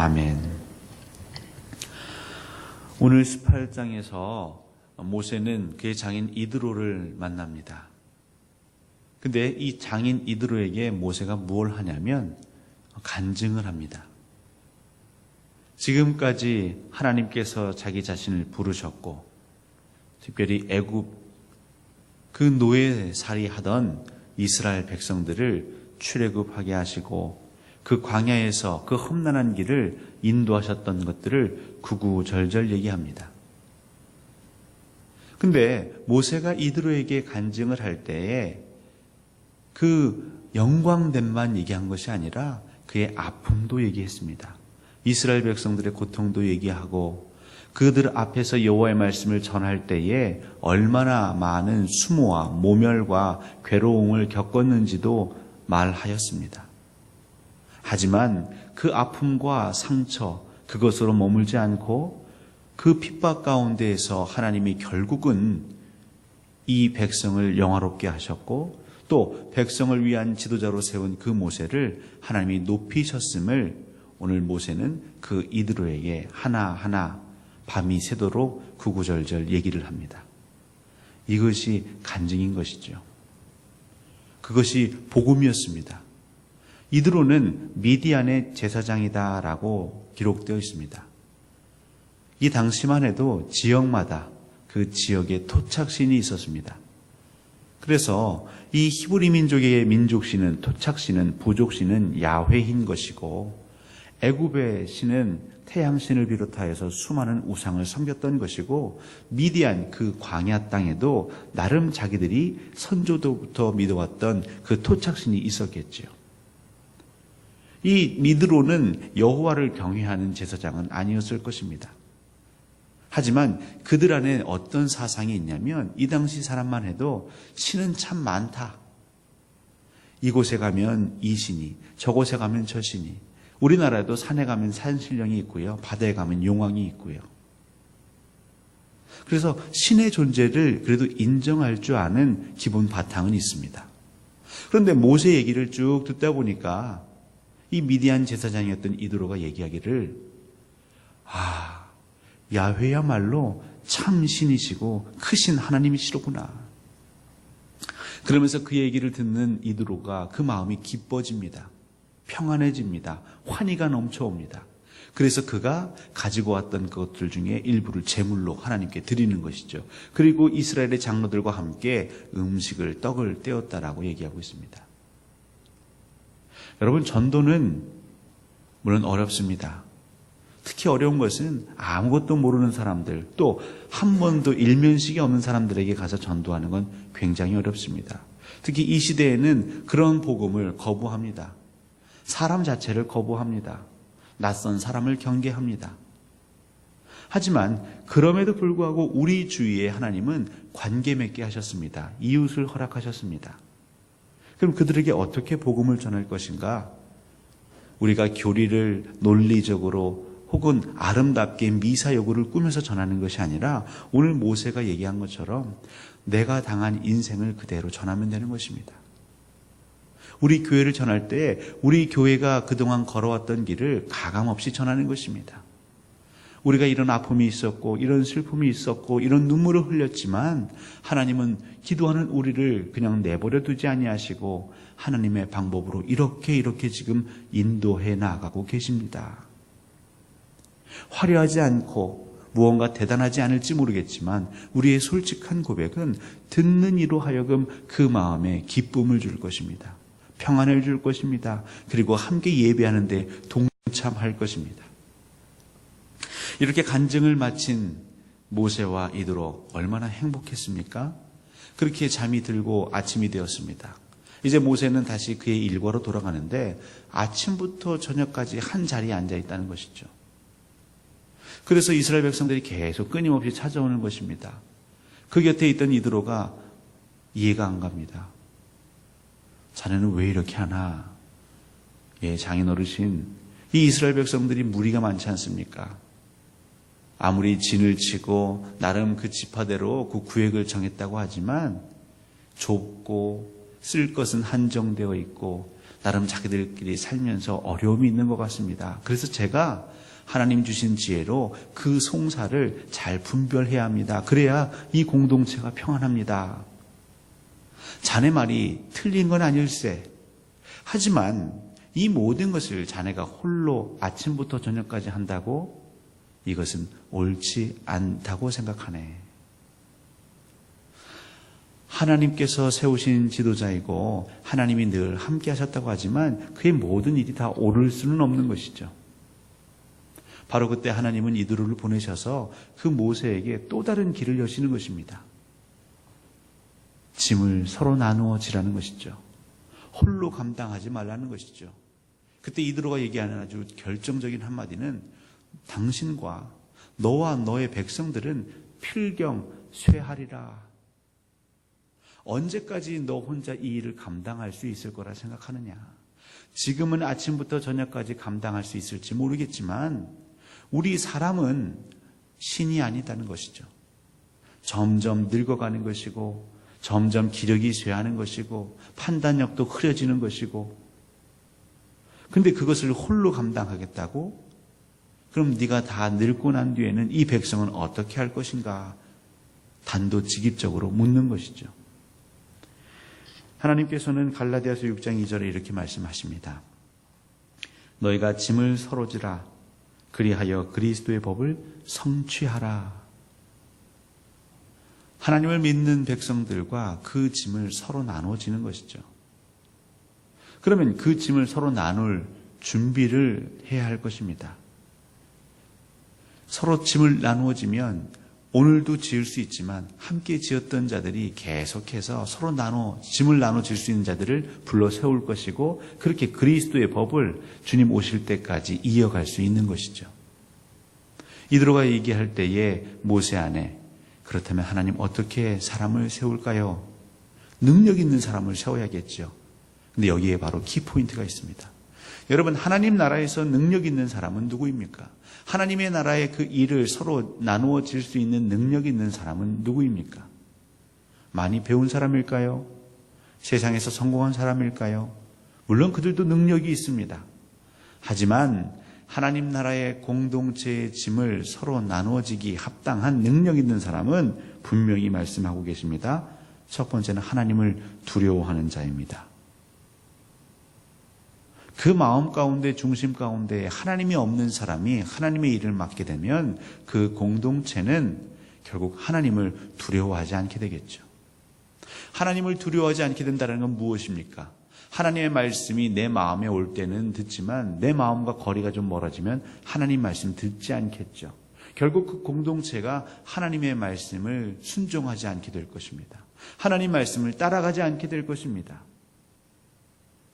아멘. 오늘 18장에서 모세는 그의 장인 이드로를 만납니다. 근데 이 장인 이드로에게 모세가 뭘 하냐면 간증을 합니다. 지금까지 하나님께서 자기 자신을 부르셨고 특별히 애굽 그 노예살이 하던 이스라엘 백성들을 출애굽하게 하시고 그 광야에서 그 험난한 길을 인도하셨던 것들을 구구절절 얘기합니다. 근데 모세가 이드로에게 간증을 할 때에 그 영광됨만 얘기한 것이 아니라 그의 아픔도 얘기했습니다. 이스라엘 백성들의 고통도 얘기하고 그들 앞에서 여호와의 말씀을 전할 때에 얼마나 많은 수모와 모멸과 괴로움을 겪었는지도 말하였습니다. 하지만 그 아픔과 상처 그것으로 머물지 않고 그 핍박 가운데에서 하나님이 결국은 이 백성을 영화롭게 하셨고 또 백성을 위한 지도자로 세운 그 모세를 하나님이 높이셨음을 오늘 모세는 그 이드로에게 하나하나 밤이 새도록 구구절절 얘기를 합니다. 이것이 간증인 것이죠. 그것이 복음이었습니다. 이드로는 미디안의 제사장이다라고 기록되어 있습니다. 이 당시만 해도 지역마다 그 지역에 토착신이 있었습니다. 그래서 이 히브리 민족의 민족신은 토착신은 부족신은 야훼인 것이고 애굽의 신은 태양신을 비롯하여서 수많은 우상을 섬겼던 것이고 미디안 그 광야 땅에도 나름 자기들이 선조도부터 믿어왔던 그 토착신이 있었겠지요. 이 이드로는 여호와를 경외하는 제사장은 아니었을 것입니다. 하지만 그들 안에 어떤 사상이 있냐면 이 당시 사람만 해도 신은 참 많다. 이곳에 가면 이 신이, 저곳에 가면 저 신이, 우리나라에도 산에 가면 산신령이 있고요. 바다에 가면 용왕이 있고요. 그래서 신의 존재를 그래도 인정할 줄 아는 기본 바탕은 있습니다. 그런데 모세 얘기를 쭉 듣다 보니까 이 미디안 제사장이었던 이드로가 얘기하기를 야훼야말로 참 신이시고 크신 하나님이시로구나. 그러면서 그 얘기를 듣는 이드로가 그 마음이 기뻐집니다. 평안해집니다. 환희가 넘쳐옵니다. 그래서 그가 가지고 왔던 것들 중에 일부를 제물로 하나님께 드리는 것이죠. 그리고 이스라엘의 장로들과 함께 음식을 떡을 떼었다라고 얘기하고 있습니다. 여러분, 전도는 물론 어렵습니다. 특히 어려운 것은 아무것도 모르는 사람들, 또 한 번도 일면식이 없는 사람들에게 가서 전도하는 건 굉장히 어렵습니다. 특히 이 시대에는 그런 복음을 거부합니다. 사람 자체를 거부합니다. 낯선 사람을 경계합니다. 하지만 그럼에도 불구하고 우리 주위에 하나님은 관계 맺게 하셨습니다. 이웃을 허락하셨습니다. 그럼 그들에게 어떻게 복음을 전할 것인가? 우리가 교리를 논리적으로 혹은 아름답게 미사여구를 꾸며서 전하는 것이 아니라 오늘 모세가 얘기한 것처럼 내가 당한 인생을 그대로 전하면 되는 것입니다. 우리 교회를 전할 때 우리 교회가 그동안 걸어왔던 길을 가감없이 전하는 것입니다. 우리가 이런 아픔이 있었고 이런 슬픔이 있었고 이런 눈물을 흘렸지만 하나님은 기도하는 우리를 그냥 내버려 두지 아니하시고 하나님의 방법으로 이렇게 지금 인도해 나가고 계십니다. 화려하지 않고 무언가 대단하지 않을지 모르겠지만 우리의 솔직한 고백은 듣는 이로 하여금 그 마음에 기쁨을 줄 것입니다. 평안을 줄 것입니다. 그리고 함께 예배하는 데 동참할 것입니다. 이렇게 간증을 마친 모세와 이드로 얼마나 행복했습니까? 그렇게 잠이 들고 아침이 되었습니다. 이제 모세는 다시 그의 일과로 돌아가는데 아침부터 저녁까지 한 자리에 앉아 있다는 것이죠. 그래서 이스라엘 백성들이 계속 끊임없이 찾아오는 것입니다. 그 곁에 있던 이드로가 이해가 안 갑니다. 자네는 왜 이렇게 하나? 장인 어르신, 이 이스라엘 백성들이 무리가 많지 않습니까? 아무리 진을 치고 나름 그 지파대로 그 구획을 정했다고 하지만 좁고 쓸 것은 한정되어 있고 나름 자기들끼리 살면서 어려움이 있는 것 같습니다. 그래서 제가 하나님 주신 지혜로 그 송사를 잘 분별해야 합니다. 그래야 이 공동체가 평안합니다. 자네 말이 틀린 건 아닐세. 하지만 이 모든 것을 자네가 홀로 아침부터 저녁까지 한다고? 이것은 옳지 않다고 생각하네. 하나님께서 세우신 지도자이고 하나님이 늘 함께 하셨다고 하지만 그의 모든 일이 다 옳을 수는 없는 것이죠. 바로 그때 하나님은 이드로를 보내셔서 그 모세에게 또 다른 길을 여시는 것입니다. 짐을 서로 나누어 지라는 것이죠. 홀로 감당하지 말라는 것이죠. 그때 이드로가 얘기하는 아주 결정적인 한마디는 당신과 너와 너의 백성들은 필경쇠하리라. 언제까지 너 혼자 이 일을 감당할 수 있을 거라 생각하느냐. 지금은 아침부터 저녁까지 감당할 수 있을지 모르겠지만 우리 사람은 신이 아니다는 것이죠. 점점 늙어가는 것이고 점점 기력이 쇠하는 것이고 판단력도 흐려지는 것이고 근데 그것을 홀로 감당하겠다고? 그럼 네가 다 늙고 난 뒤에는 이 백성은 어떻게 할 것인가? 단도직입적으로 묻는 것이죠. 하나님께서는 갈라디아서 6장 2절에 이렇게 말씀하십니다. 너희가 짐을 서로 지라 그리하여 그리스도의 법을 성취하라. 하나님을 믿는 백성들과 그 짐을 서로 나눠지는 것이죠. 그러면 그 짐을 서로 나눌 준비를 해야 할 것입니다. 서로 짐을 나누어지면 오늘도 지을 수 있지만 함께 지었던 자들이 계속해서 서로 짐을 나눠질 수 있는 자들을 불러 세울 것이고 그렇게 그리스도의 법을 주님 오실 때까지 이어갈 수 있는 것이죠. 이드로가 얘기할 때에 모세 안에 그렇다면 하나님 어떻게 사람을 세울까요? 능력 있는 사람을 세워야겠죠. 근데 여기에 바로 키포인트가 있습니다. 여러분, 하나님 나라에서 능력 있는 사람은 누구입니까? 하나님의 나라의 그 일을 서로 나누어질 수 있는 능력 있는 사람은 누구입니까? 많이 배운 사람일까요? 세상에서 성공한 사람일까요? 물론 그들도 능력이 있습니다. 하지만 하나님 나라의 공동체의 짐을 서로 나누어지기 합당한 능력 있는 사람은 분명히 말씀하고 계십니다. 첫 번째는 하나님을 두려워하는 자입니다. 그 마음 가운데 중심 가운데 하나님이 없는 사람이 하나님의 일을 맡게 되면 그 공동체는 결국 하나님을 두려워하지 않게 되겠죠. 하나님을 두려워하지 않게 된다는 건 무엇입니까? 하나님의 말씀이 내 마음에 올 때는 듣지만 내 마음과 거리가 좀 멀어지면 하나님 말씀 듣지 않겠죠. 결국 그 공동체가 하나님의 말씀을 순종하지 않게 될 것입니다. 하나님 말씀을 따라가지 않게 될 것입니다.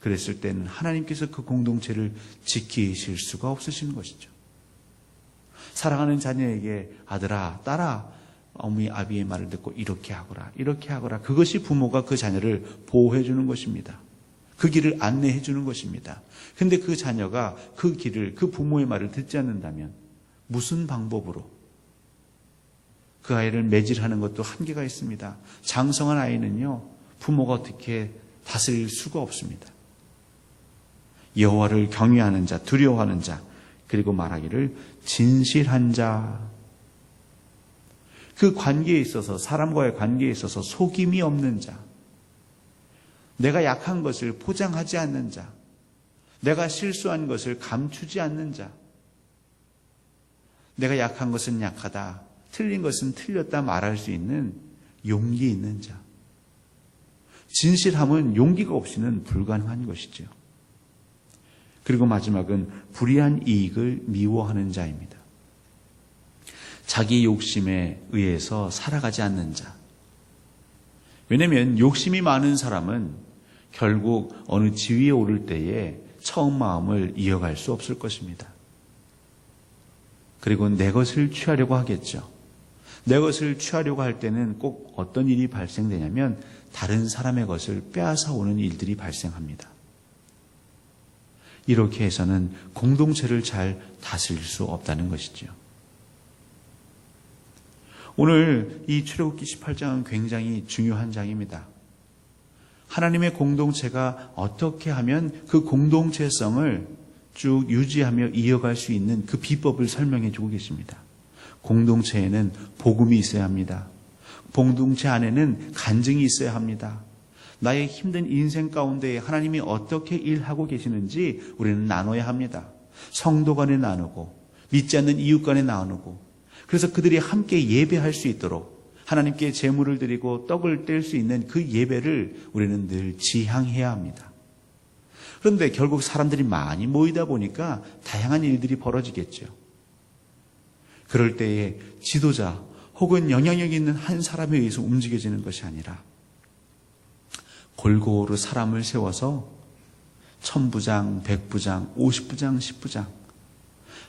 그랬을 때는 하나님께서 그 공동체를 지키실 수가 없으신 것이죠. 사랑하는 자녀에게 아들아, 딸아, 어머니 아비의 말을 듣고 이렇게 하거라, 이렇게 하거라. 그것이 부모가 그 자녀를 보호해 주는 것입니다. 그 길을 안내해 주는 것입니다. 근데 그 자녀가 그 길을, 그 부모의 말을 듣지 않는다면 무슨 방법으로 그 아이를 매질하는 것도 한계가 있습니다. 장성한 아이는요, 부모가 어떻게 다스릴 수가 없습니다. 여호와를 경외하는 자, 두려워하는 자, 그리고 말하기를 진실한 자. 그 관계에 있어서, 사람과의 관계에 있어서 속임이 없는 자, 내가 약한 것을 포장하지 않는 자, 내가 실수한 것을 감추지 않는 자, 내가 약한 것은 약하다, 틀린 것은 틀렸다 말할 수 있는 용기 있는 자. 진실함은 용기가 없이는 불가능한 것이죠. 그리고 마지막은 불의한 이익을 미워하는 자입니다. 자기 욕심에 의해서 살아가지 않는 자. 왜냐하면 욕심이 많은 사람은 결국 어느 지위에 오를 때에 처음 마음을 이어갈 수 없을 것입니다. 그리고 내 것을 취하려고 하겠죠. 내 것을 취하려고 할 때는 꼭 어떤 일이 발생되냐면 다른 사람의 것을 빼앗아 오는 일들이 발생합니다. 이렇게 해서는 공동체를 잘 다스릴 수 없다는 것이죠. 오늘 이 출애굽기 18장은 굉장히 중요한 장입니다. 하나님의 공동체가 어떻게 하면 그 공동체성을 쭉 유지하며 이어갈 수 있는 그 비법을 설명해 주고 계십니다. 공동체에는 복음이 있어야 합니다. 공동체 안에는 간증이 있어야 합니다. 나의 힘든 인생 가운데 하나님이 어떻게 일하고 계시는지 우리는 나눠야 합니다. 성도 간에 나누고 믿지 않는 이웃 간에 나누고, 그래서 그들이 함께 예배할 수 있도록 하나님께 제물을 드리고 떡을 뗄 수 있는 그 예배를 우리는 늘 지향해야 합니다. 그런데 결국 사람들이 많이 모이다 보니까 다양한 일들이 벌어지겠죠. 그럴 때에 지도자 혹은 영향력 있는 한 사람에 의해서 움직여지는 것이 아니라 골고루 사람을 세워서 1000부장, 100부장, 50부장, 10부장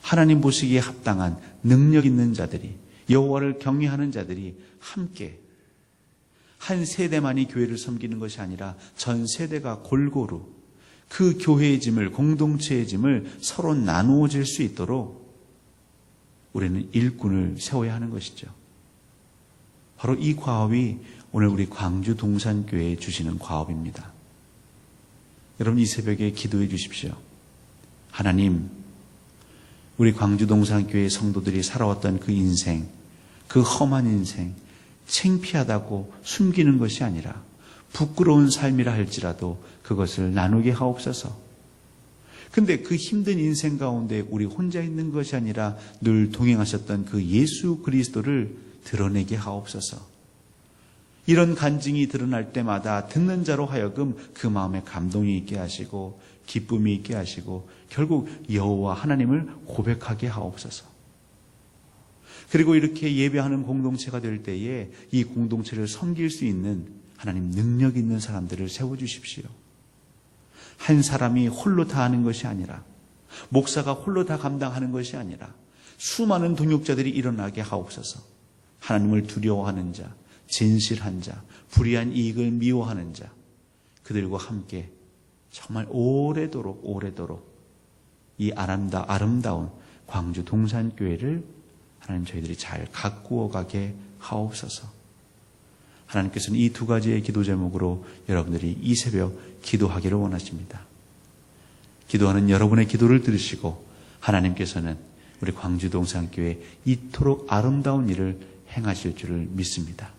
하나님 보시기에 합당한 능력 있는 자들이, 여호와를 경외하는 자들이 함께 한 세대만이 교회를 섬기는 것이 아니라 전 세대가 골고루 그 교회의 짐을, 공동체의 짐을 서로 나누어질 수 있도록 우리는 일꾼을 세워야 하는 것이죠. 바로 이 과업이 오늘 우리 광주 동산교회에 주시는 과업입니다. 여러분, 이 새벽에 기도해 주십시오. 하나님, 우리 광주 동산교회 성도들이 살아왔던 그 인생, 그 험한 인생, 창피하다고 숨기는 것이 아니라 부끄러운 삶이라 할지라도 그것을 나누게 하옵소서. 근데 그 힘든 인생 가운데 우리 혼자 있는 것이 아니라 늘 동행하셨던 그 예수 그리스도를 드러내게 하옵소서. 이런 간증이 드러날 때마다 듣는 자로 하여금 그 마음에 감동이 있게 하시고 기쁨이 있게 하시고 결국 여호와 하나님을 고백하게 하옵소서. 그리고 이렇게 예배하는 공동체가 될 때에 이 공동체를 섬길 수 있는 하나님 능력 있는 사람들을 세워주십시오. 한 사람이 홀로 다 하는 것이 아니라, 목사가 홀로 다 감당하는 것이 아니라 수많은 동역자들이 일어나게 하옵소서. 하나님을 두려워하는 자, 진실한 자, 불의한 이익을 미워하는 자, 그들과 함께 정말 오래도록 이 아름다운 광주 동산교회를 하나님 저희들이 잘 가꾸어 가게 하옵소서. 하나님께서는 이 두 가지의 기도 제목으로 여러분들이 이 새벽 기도하기를 원하십니다. 기도하는 여러분의 기도를 들으시고 하나님께서는 우리 광주 동산교회 이토록 아름다운 일을 행하실 줄을 믿습니다.